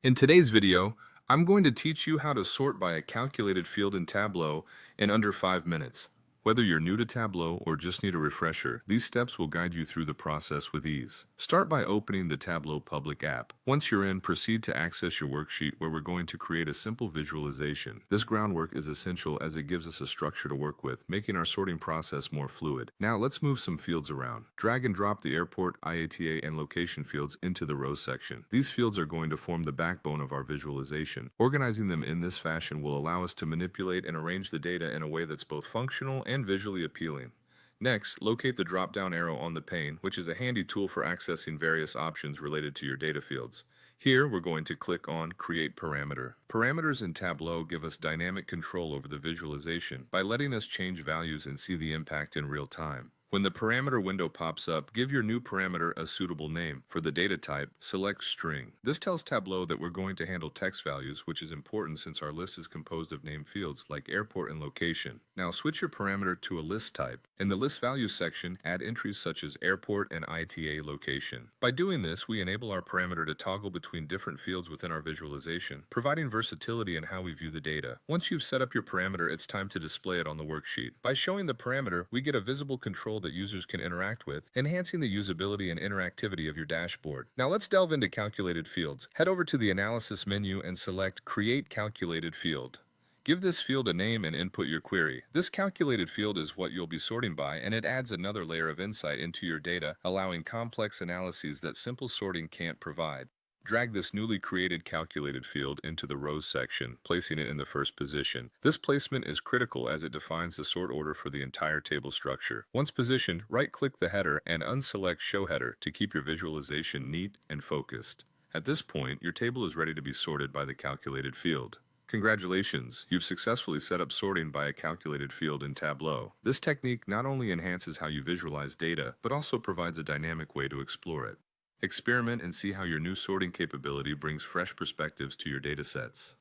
In today's video, I'm going to teach you how to sort by a calculated field in Tableau in under 5 minutes. Whether you're new to Tableau or just need a refresher, these steps will guide you through the process with ease. Start by opening the Tableau public app. Once you're in, proceed to access your worksheet where we're going to create a simple visualization. This groundwork is essential as it gives us a structure to work with, making our sorting process more fluid. Now let's move some fields around. Drag and drop the airport, IATA, and location fields into the rows section. These fields are going to form the backbone of our visualization. Organizing them in this fashion will allow us to manipulate and arrange the data in a way that's both functional and visually appealing. Next, locate the drop-down arrow on the pane, which is a handy tool for accessing various options related to your data fields. Here, we're going to click on Create Parameter. Parameters in Tableau give us dynamic control over the visualization by letting us change values and see the impact in real time. When the parameter window pops up, give your new parameter a suitable name. For the data type, select String. This tells Tableau that we're going to handle text values, which is important since our list is composed of named fields like airport and location. Now switch your parameter to a list type. In the list values section, add entries such as airport and ITA location. By doing this, we enable our parameter to toggle between different fields within our visualization, providing versatility in how we view the data. Once you've set up your parameter, it's time to display it on the worksheet. By showing the parameter, we get a visible control that users can interact with, enhancing the usability and interactivity of your dashboard. Now let's delve into calculated fields. Head over to the Analysis menu and select Create Calculated Field. Give this field a name and input your query. This calculated field is what you'll be sorting by, and it adds another layer of insight into your data, allowing complex analyses that simple sorting can't provide. Drag this newly created calculated field into the rows section, placing it in the first position. This placement is critical as it defines the sort order for the entire table structure. Once positioned, right-click the header and unselect Show Header to keep your visualization neat and focused. At this point, your table is ready to be sorted by the calculated field. Congratulations, you've successfully set up sorting by a calculated field in Tableau. This technique not only enhances how you visualize data, but also provides a dynamic way to explore it. Experiment and see how your new sorting capability brings fresh perspectives to your datasets.